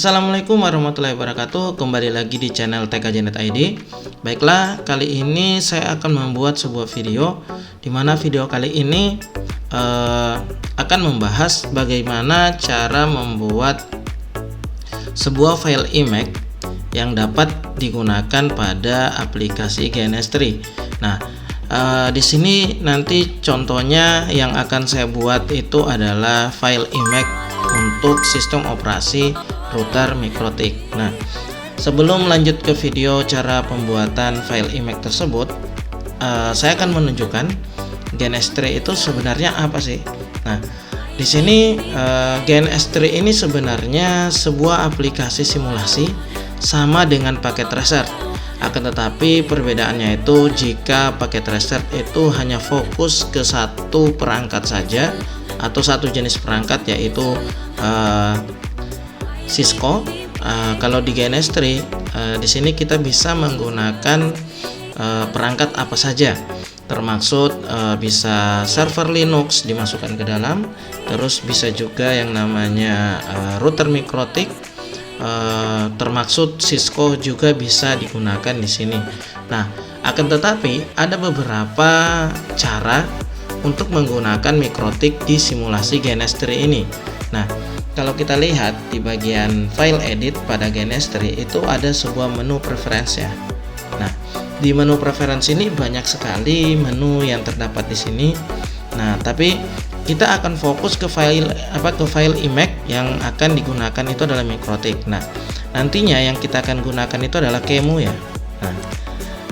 Assalamualaikum warahmatullahi wabarakatuh. Kembali lagi di channel TKJNet ID. Baiklah, kali ini saya akan membuat sebuah video, di mana video kali ini akan membahas bagaimana cara membuat sebuah file image yang dapat digunakan pada aplikasi GNS3. Nah, di sini nanti contohnya yang akan saya buat itu adalah file image untuk sistem operasi router Mikrotik. Nah, sebelum lanjut ke video cara pembuatan file image tersebut, saya akan menunjukkan GNS3 itu sebenarnya apa sih. Nah, di sini GNS3 ini sebenarnya sebuah aplikasi simulasi sama dengan paket tracer. Akan tetapi perbedaannya itu jika paket tracer itu hanya fokus ke satu perangkat saja atau satu jenis perangkat, yaitu Cisco. Kalau di GNS3 di sini kita bisa menggunakan perangkat apa saja, termaksud bisa server Linux dimasukkan ke dalam, terus bisa juga yang namanya router Mikrotik, termaksud Cisco juga bisa digunakan di sini. Nah, akan tetapi ada beberapa cara untuk menggunakan Mikrotik di simulasi GNS3 ini. Nah, kalau kita lihat di bagian file edit pada GNS3 itu ada sebuah menu preference ya. Nah, di menu preference ini banyak sekali menu yang terdapat di sini. Nah, tapi kita akan fokus ke file image yang akan digunakan itu adalah Mikrotik. Nah, nantinya yang kita akan gunakan itu adalah QEMU ya. Nah,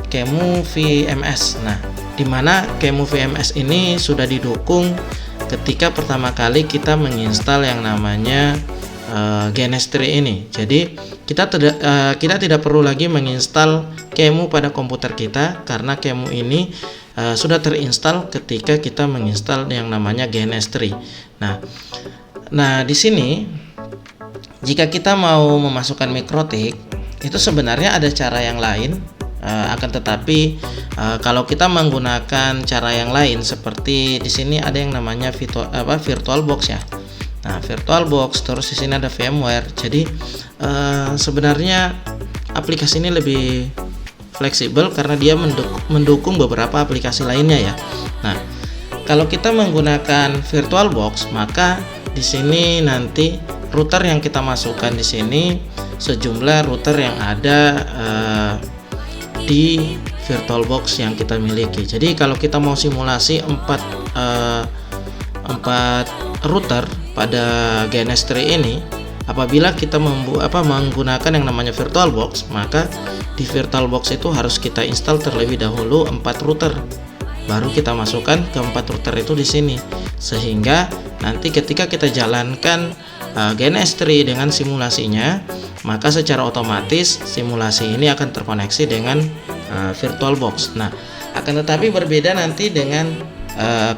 QEMU VMS. Nah, di mana QEMU VMS ini sudah didukung ketika pertama kali kita menginstal yang namanya GNS3 ini. Jadi kita tidak perlu lagi menginstal QEMU pada komputer kita, karena QEMU ini sudah terinstall ketika kita menginstal yang namanya GNS3. Nah, di sini jika kita mau memasukkan Mikrotik itu sebenarnya ada cara yang lain. Akan tetapi kalau kita menggunakan cara yang lain, seperti di sini ada yang namanya VirtualBox ya. Nah, VirtualBox, terus di sini ada VMware. Jadi sebenarnya aplikasi ini lebih fleksibel karena dia mendukung beberapa aplikasi lainnya ya. Nah, kalau kita menggunakan VirtualBox, maka di sini nanti router yang kita masukkan di sini sejumlah router yang ada di VirtualBox yang kita miliki. Jadi kalau kita mau simulasi 4 router pada GNS3 ini, apabila kita menggunakan yang namanya VirtualBox, maka di VirtualBox itu harus kita install terlebih dahulu 4 router, baru kita masukkan ke 4 router itu di sini, sehingga nanti ketika kita jalankan GNS3 dengan simulasinya, maka secara otomatis simulasi ini akan terkoneksi dengan VirtualBox. Nah, akan tetapi berbeda nanti dengan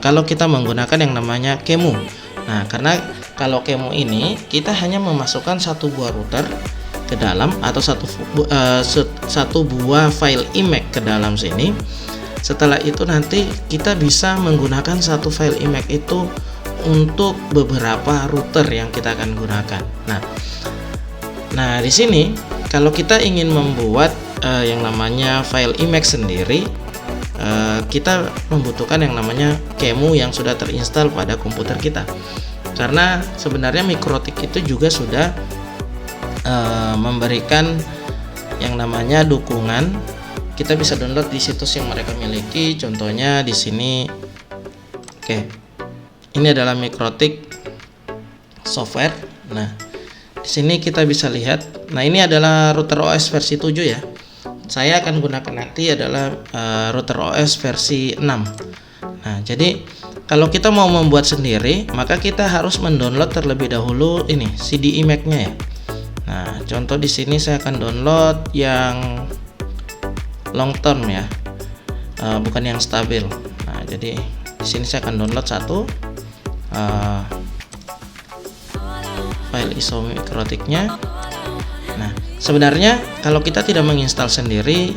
kalau kita menggunakan yang namanya QEMU. Nah, karena kalau QEMU ini kita hanya memasukkan satu buah router ke dalam atau satu buah file image ke dalam sini. Setelah itu nanti kita bisa menggunakan satu file image itu untuk beberapa router yang kita akan gunakan. Nah, di sini kalau kita ingin membuat yang namanya file image sendiri, kita membutuhkan yang namanya QEMU yang sudah terinstall pada komputer kita. Karena sebenarnya Mikrotik itu juga sudah memberikan yang namanya dukungan. Kita bisa download di situs yang mereka miliki. Contohnya di sini, ini adalah Mikrotik software. Nah, di sini kita bisa lihat. Nah, ini adalah router OS versi 7 ya. Saya akan gunakan nanti adalah router OS versi 6. Nah, jadi kalau kita mau membuat sendiri, maka kita harus mendownload terlebih dahulu ini CD image-nya ya. Nah, contoh di sini saya akan download yang long term ya, bukan yang stabil. Nah, jadi di sini saya akan download satu file ISO Mikrotiknya. Nah, sebenarnya kalau kita tidak menginstal sendiri,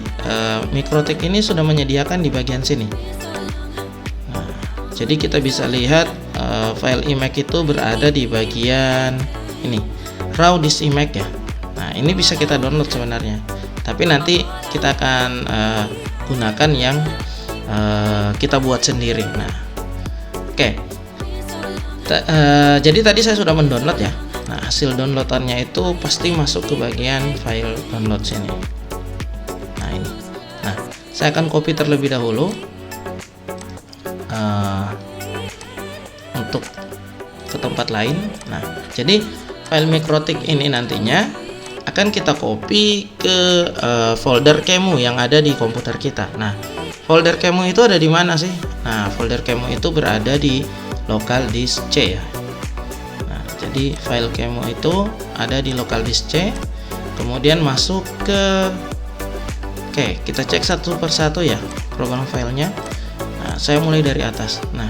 Mikrotik ini sudah menyediakan di bagian sini. Nah, jadi kita bisa lihat file image itu berada di bagian ini, raw disk image ya. Nah, ini bisa kita download sebenarnya, tapi nanti kita akan gunakan yang kita buat sendiri. Nah, oke. Jadi tadi saya sudah mendownload ya. Nah, hasil downloadannya itu pasti masuk ke bagian file download sini. Nah, ini. Nah, saya akan copy terlebih dahulu untuk ke tempat lain. Nah, jadi file Mikrotik ini nantinya akan kita copy ke folder Qemu yang ada di komputer kita. Nah, folder Qemu itu ada di mana sih? Nah, folder Qemu itu berada di local disk C ya. Nah, jadi file Qemu itu ada di local disk C, kemudian masuk ke, oke, kita cek satu persatu ya program filenya. Nah, saya mulai dari atas. Nah,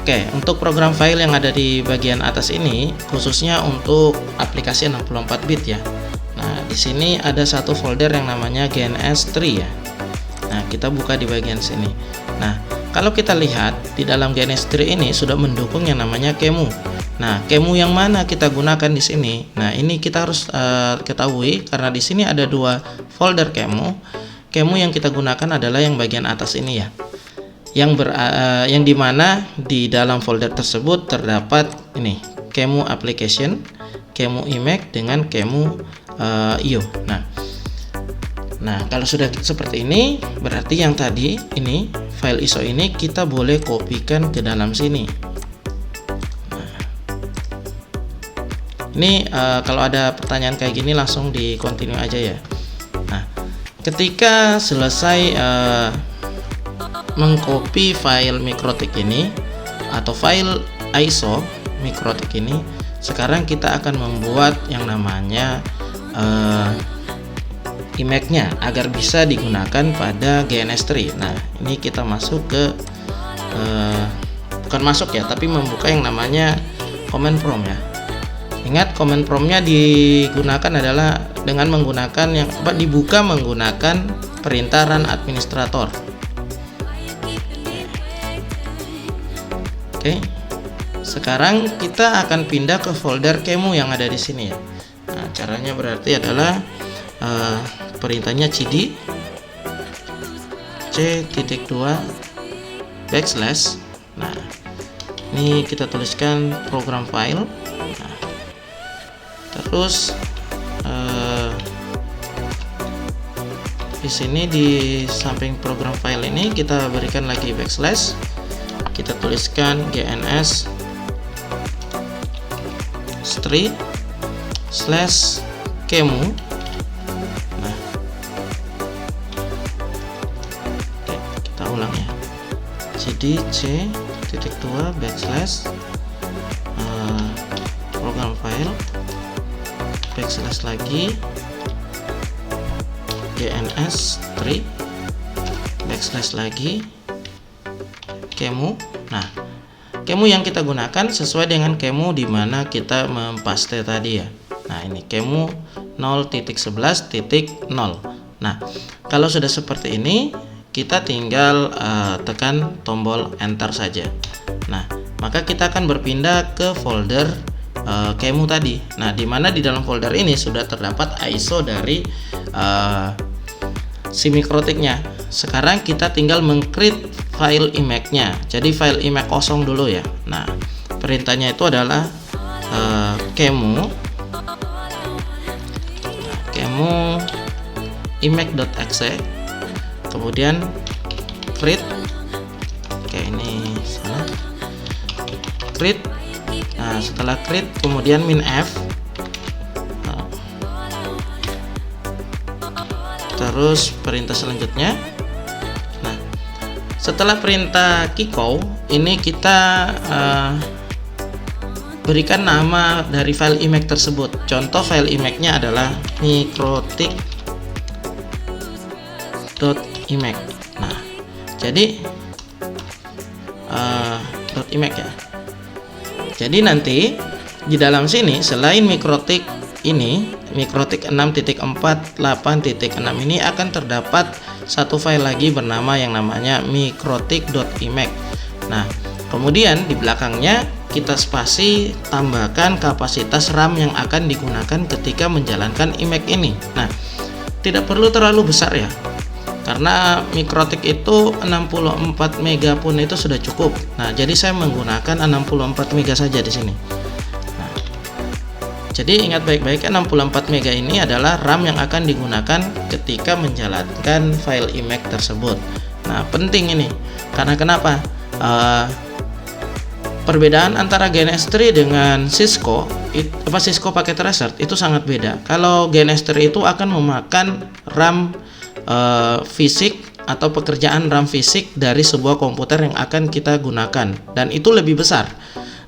oke, untuk program file yang ada di bagian atas ini khususnya untuk aplikasi 64 bit ya. Nah, di sini ada satu folder yang namanya GNS3 ya. Nah, kita buka di bagian sini. Nah, kalau kita lihat di dalam GNS3 ini sudah mendukung yang namanya Qemu. Nah, Qemu yang mana kita gunakan di sini? Nah, ini kita harus ketahui karena di sini ada dua folder Qemu. Qemu yang kita gunakan adalah yang bagian atas ini ya. Yang dimana di dalam folder tersebut terdapat ini Qemu application, Qemu image dengan Qemu IO. Nah, kalau sudah seperti ini, berarti yang tadi ini file ISO ini kita boleh kopikan ke dalam sini. Nah, ini kalau ada pertanyaan kayak gini langsung di continue aja ya. Nah, ketika selesai mengcopy file Mikrotik ini atau file ISO Mikrotik ini, sekarang kita akan membuat yang namanya image-nya agar bisa digunakan pada GNS3. Nah, ini kita masuk ke bukan masuk ya, tapi membuka yang namanya command prompt ya. Ingat, command prompt-nya digunakan adalah dengan menggunakan yang dibuka menggunakan perintah run administrator. Oke. Sekarang kita akan pindah ke folder Qemu yang ada di sini ya. Nah, caranya berarti adalah perintahnya cd c.2 backslash. Nah, ini kita tuliskan program file. Nah, terus di sini di samping program file ini kita berikan lagi backslash. Kita tuliskan gns string slash Qemu. cd c.2 backslash program file backslash lagi gns3 backslash lagi Qemu. Nah, Qemu yang kita gunakan sesuai dengan Qemu di mana kita mempaste tadi ya. Nah, ini Qemu 0.11.0. Nah, kalau sudah seperti ini kita tinggal tekan tombol enter saja. Nah, maka kita akan berpindah ke folder Qemu tadi. Nah, di mana di dalam folder ini sudah terdapat ISO dari si Mikrotiknya. Sekarang kita tinggal meng-create file image-nya. Jadi file image kosong dulu ya. Nah, perintahnya itu adalah Qemu image.exe, kemudian create, oke ini salah, create. Nah, setelah create kemudian -f, terus perintah selanjutnya. Nah, setelah perintah kikow ini kita berikan nama dari file image tersebut. Contoh file image-nya adalah mikrotik.image. Nah, jadi .image ya. Jadi nanti di dalam sini selain Mikrotik ini, Mikrotik 6.4.8.6 ini akan terdapat satu file lagi bernama yang namanya mikrotik.image. Nah, kemudian di belakangnya kita spasi tambahkan kapasitas RAM yang akan digunakan ketika menjalankan iMac ini. Nah, tidak perlu terlalu besar ya, karena MikroTik itu 64 MB pun itu sudah cukup. Nah, jadi saya menggunakan 64 MB saja di sini. Nah, jadi ingat baik-baik, 64 MB ini adalah RAM yang akan digunakan ketika menjalankan file iMac tersebut. Nah, penting ini karena kenapa? Perbedaan antara Gen S3 dengan Cisco, Cisco pakai Tracer itu sangat beda. Kalau Gen S3 itu akan memakan RAM fisik atau pekerjaan RAM fisik dari sebuah komputer yang akan kita gunakan, dan itu lebih besar.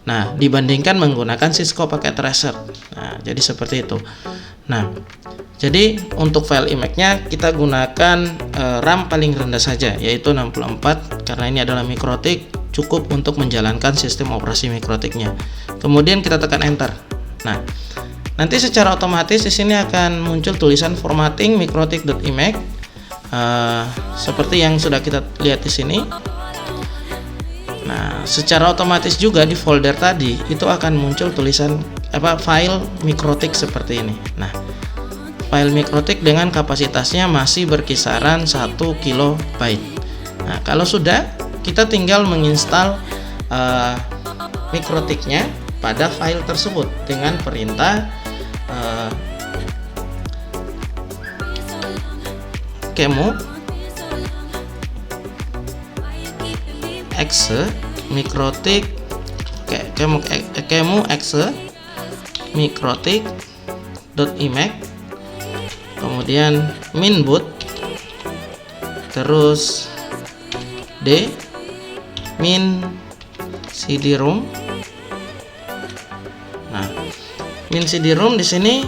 Nah, dibandingkan menggunakan Cisco pakai Tracer. Nah, jadi seperti itu. Nah, jadi untuk file iMac-nya kita gunakan RAM paling rendah saja, yaitu 64, karena ini adalah MikroTik, cukup untuk menjalankan sistem operasi MikroTik-nya. Kemudian kita tekan enter. Nah, nanti secara otomatis di sini akan muncul tulisan formatting mikrotik.imac, seperti yang sudah kita lihat di sini. Nah, secara otomatis juga di folder tadi itu akan muncul tulisan file MikroTik seperti ini. Nah, file MikroTik dengan kapasitasnya masih berkisaran 1 KB. Nah, kalau sudah, kita tinggal menginstal MikroTik-nya pada file tersebut dengan perintah kemu exe mikrotik kemu exe mikrotik.imac, kemudian minboot, terus d min cd-rom. Nah, min cd-rom di sini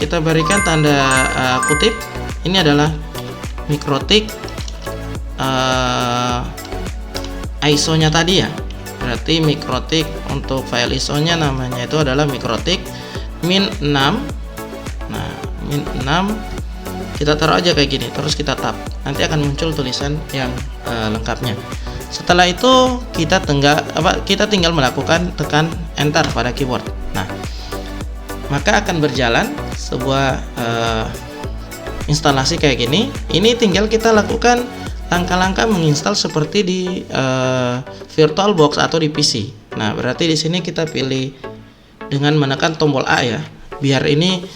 kita berikan tanda kutip. Ini adalah MikroTik ISO-nya tadi ya. Berarti MikroTik untuk file ISO-nya namanya itu adalah MikroTik min 6. Nah, min 6 kita taruh aja kayak gini, terus kita tab. Nanti akan muncul tulisan yang lengkapnya. Setelah itu kita tinggal melakukan tekan enter pada keyboard. Nah, maka akan berjalan sebuah instalasi kayak gini. Ini tinggal kita lakukan langkah-langkah menginstal seperti di VirtualBox atau di PC. Nah, berarti di sini kita pilih dengan menekan tombol A ya, biar ini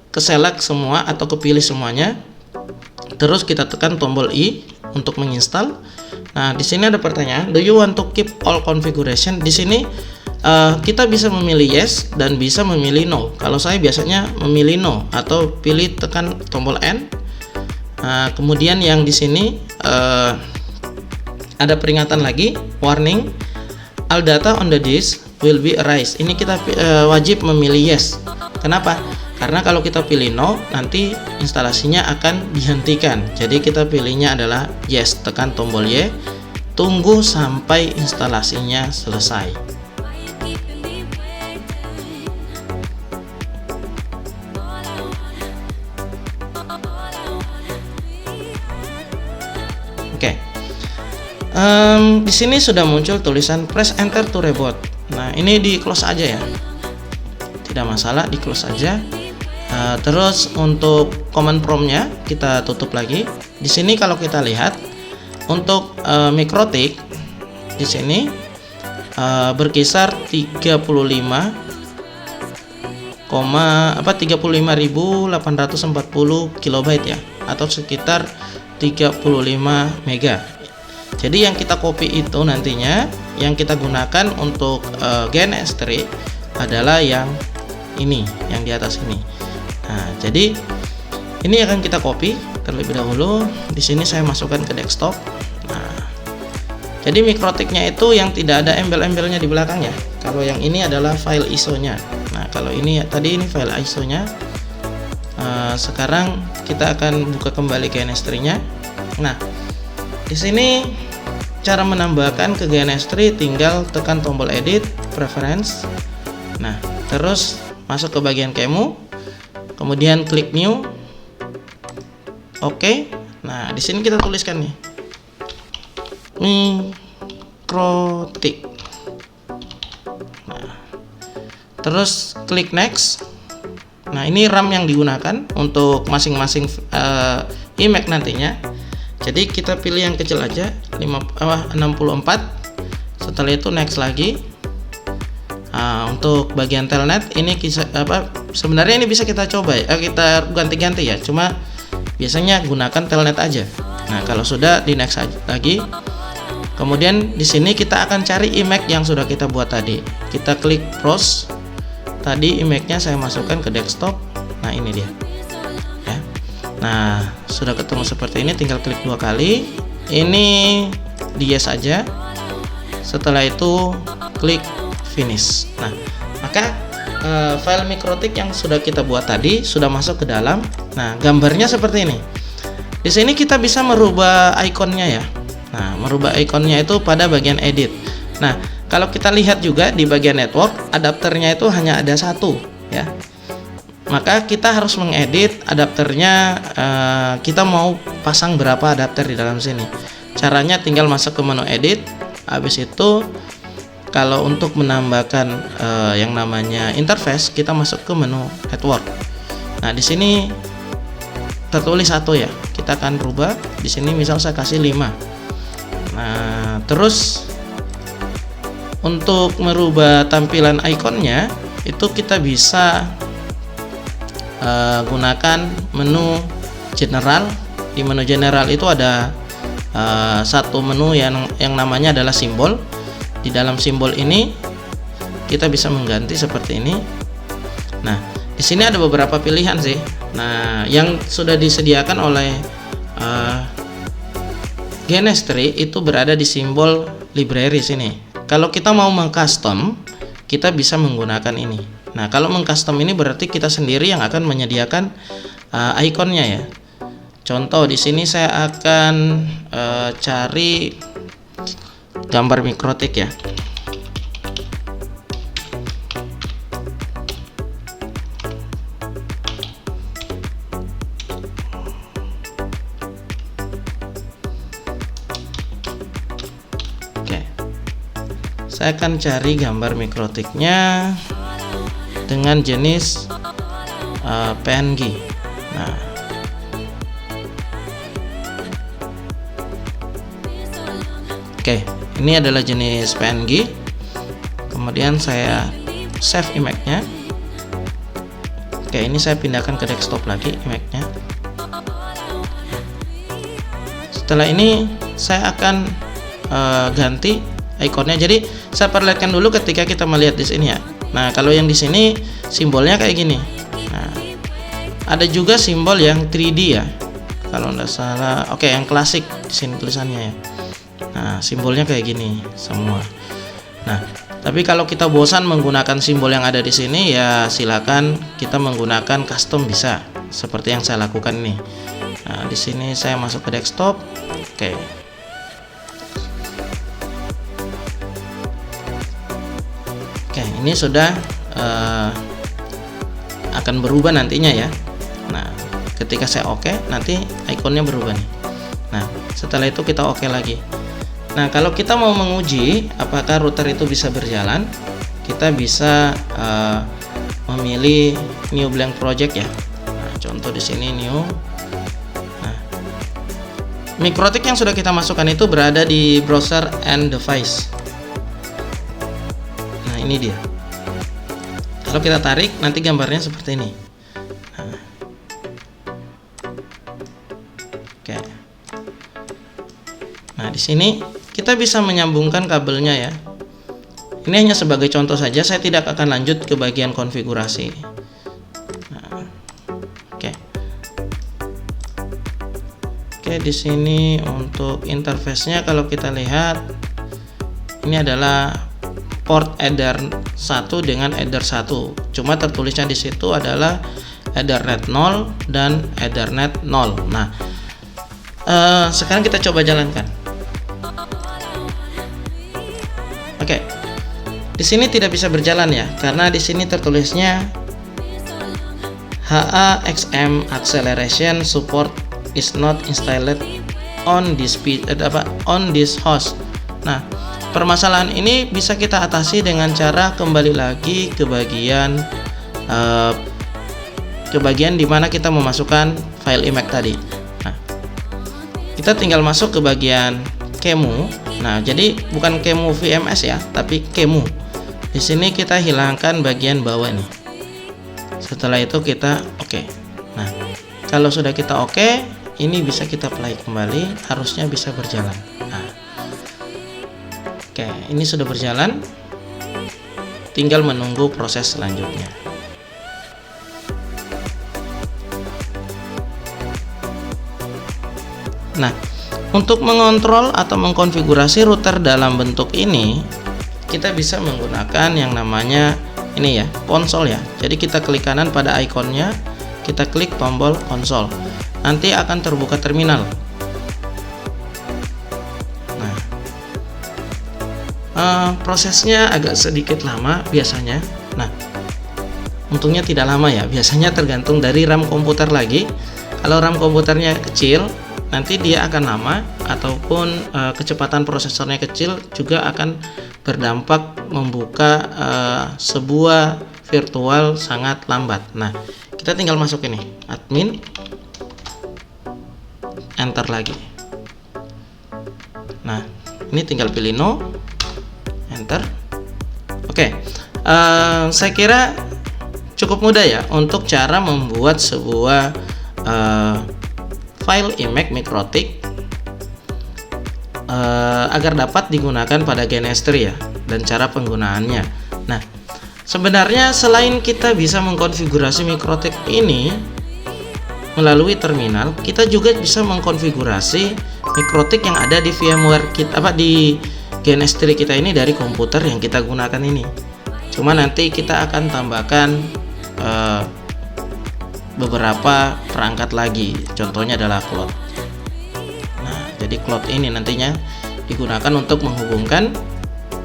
keselect semua atau kepilih semuanya. Terus kita tekan tombol I untuk menginstal. Nah, di sini ada pertanyaan, do you want to keep all configuration? Di sini kita bisa memilih yes dan bisa memilih no. Kalau saya biasanya memilih no, atau pilih tekan tombol N. Nah, kemudian yang di sini ada peringatan lagi, warning, all data on the disk will be erased. Ini kita wajib memilih yes. Kenapa? Karena kalau kita pilih no, nanti instalasinya akan dihentikan. Jadi kita pilihnya adalah yes, tekan tombol Y, tunggu sampai instalasinya selesai. Oke. Di sini sudah muncul tulisan press enter to reboot. Nah, ini di close aja ya. Tidak masalah, di close aja. Terus untuk command prompt-nya kita tutup lagi. Di sini kalau kita lihat untuk MikroTik di sini berkisar 35.840 KB ya, atau sekitar 35 mega. Jadi yang kita copy itu nantinya yang kita gunakan untuk Gen S3 adalah yang ini, yang di atas ini. Nah, jadi ini akan kita copy terlebih dahulu. Di sini saya masukkan ke desktop. Nah, jadi MikroTik-nya itu yang tidak ada embel-embelnya di belakangnya. Kalau yang ini adalah file ISO-nya. Nah, kalau ini tadi ini file ISO-nya. Sekarang kita akan buka kembali Gen S3-nya. Nah, di sini cara menambahkan ke Gen S3 tinggal tekan tombol edit, preference. Nah, terus masuk ke bagian kemu, kemudian klik new. Oke. Nah, di sini kita tuliskan nih MikroTik. terus klik next. Nah, ini RAM yang digunakan untuk masing-masing iMac nantinya. Jadi kita pilih yang kecil aja, 64. Setelah itu next lagi. Untuk bagian telnet ini sebenarnya ini bisa kita coba ya, kita ganti-ganti ya. Cuma biasanya gunakan telnet aja. Nah, kalau sudah di next lagi. Kemudian di sini kita akan cari iMac yang sudah kita buat tadi. Kita klik browse. Tadi iMac-nya saya masukkan ke desktop. Nah, ini dia. Ya. Nah, sudah ketemu seperti ini, tinggal klik 2 kali. Ini di yes aja. Setelah itu klik finish. Nah, maka file mikrotik yang sudah kita buat tadi sudah masuk ke dalam. Nah, gambarnya seperti ini. Di sini kita bisa merubah ikonnya ya. Nah, merubah ikonnya itu pada bagian edit. Nah, kalau kita lihat juga di bagian network, adapternya itu hanya ada satu ya. Maka kita harus mengedit adapternya. Kita mau pasang berapa adapter di dalam sini. Caranya tinggal masuk ke menu edit. Habis itu kalau untuk menambahkan yang namanya interface, kita masuk ke menu network. Nah, di sini tertulis 1 ya. Kita akan rubah. Di sini misal saya kasih 5. Nah, terus untuk merubah tampilan ikonnya itu kita bisa gunakan menu general. Di menu general itu ada satu menu yang namanya adalah simbol. Di dalam simbol ini kita bisa mengganti seperti ini. Nah, di sini ada beberapa pilihan sih. Nah, yang sudah disediakan oleh GNS3 itu berada di simbol library sini. Kalau kita mau mengcustom, kita bisa menggunakan ini. Nah, kalau mengcustom ini berarti kita sendiri yang akan menyediakan ikonnya ya. Contoh di sini saya akan cari gambar mikrotik ya. Saya akan cari gambar mikrotiknya dengan jenis PNG. Nah, oke, ini adalah jenis PNG. Kemudian saya save image-nya. Oke, ini saya pindahkan ke desktop lagi image-nya. Setelah ini saya akan ganti ikonnya. Jadi saya perlihatkan dulu ketika kita melihat di sini ya. Nah, kalau yang di sini simbolnya kayak gini. Nah, ada juga simbol yang 3D ya. Kalau nggak salah, oke, yang klasik di sini tulisannya ya. Nah, simbolnya kayak gini semua. Nah, tapi kalau kita bosan menggunakan simbol yang ada di sini ya silakan kita menggunakan custom bisa. Seperti yang saya lakukan ini. Nah, di sini saya masuk ke desktop. Oke. Oke, ini sudah akan berubah nantinya ya. Nah, ketika saya oke, nanti ikonnya berubah nih. Nah, setelah itu kita oke lagi. Nah, kalau kita mau menguji apakah router itu bisa berjalan, kita bisa memilih new blank project ya. Nah, contoh di sini new. Nah, mikrotik yang sudah kita masukkan itu berada di browser and device. Nah, ini dia. Kalau kita tarik nanti gambarnya seperti ini. Nah. Oke. Nah, di sini kita bisa menyambungkan kabelnya ya. Ini hanya sebagai contoh saja, saya tidak akan lanjut ke bagian konfigurasi. Nah, oke. Oke, di sini untuk interface-nya kalau kita lihat ini adalah port Ether 1 dengan Ether 1. Cuma tertulisnya di situ adalah Ethernet 0 dan Ethernet 0. Nah, sekarang kita coba jalankan. Oke. Di sini tidak bisa berjalan ya, karena di sini tertulisnya HAXM acceleration support is not installed on this host. Nah, permasalahan ini bisa kita atasi dengan cara kembali lagi ke bagian dimana kita memasukkan file image tadi. Nah, kita tinggal masuk ke bagian Kemu. Nah, jadi bukan Kemu VMS ya, tapi Kemu. Di sini kita hilangkan bagian bawah nih. Setelah itu kita oke. Nah, kalau sudah kita oke, ini bisa kita play kembali, harusnya bisa berjalan. Nah, oke, ini sudah berjalan, tinggal menunggu proses selanjutnya. Nah, untuk mengontrol atau mengkonfigurasi router dalam bentuk ini, kita bisa menggunakan yang namanya ini ya, konsol ya. Jadi kita klik kanan pada ikonnya, kita klik tombol konsol. Nanti akan terbuka terminal. Nah, prosesnya agak sedikit lama biasanya. Nah, untungnya tidak lama ya. Biasanya tergantung dari RAM komputer lagi. Kalau RAM komputernya kecil, nanti dia akan lama, ataupun kecepatan prosesornya kecil juga akan berdampak membuka sebuah virtual sangat lambat. Nah, kita tinggal masuk ini, admin, enter lagi. Nah, ini tinggal pilih no, enter. Oke, saya kira cukup mudah ya untuk cara membuat sebuah file image mikrotik agar dapat digunakan pada GNS3 ya, dan cara penggunaannya. Nah, sebenarnya selain kita bisa mengkonfigurasi mikrotik ini melalui terminal, kita juga bisa mengkonfigurasi mikrotik yang ada di VMware kita, di GNS3 kita ini dari komputer yang kita gunakan ini. Cuma nanti kita akan tambahkan beberapa perangkat lagi, contohnya adalah cloud. Nah, jadi cloud ini nantinya digunakan untuk menghubungkan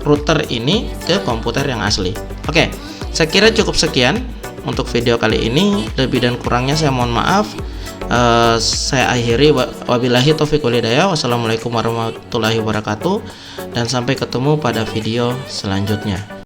router ini ke komputer yang asli. Oke, saya kira cukup sekian untuk video kali ini. Lebih dan kurangnya saya mohon maaf. Saya akhiri, wabillahi taufiq wal hidayah. Wassalamualaikum warahmatullahi wabarakatuh, dan sampai ketemu pada video selanjutnya.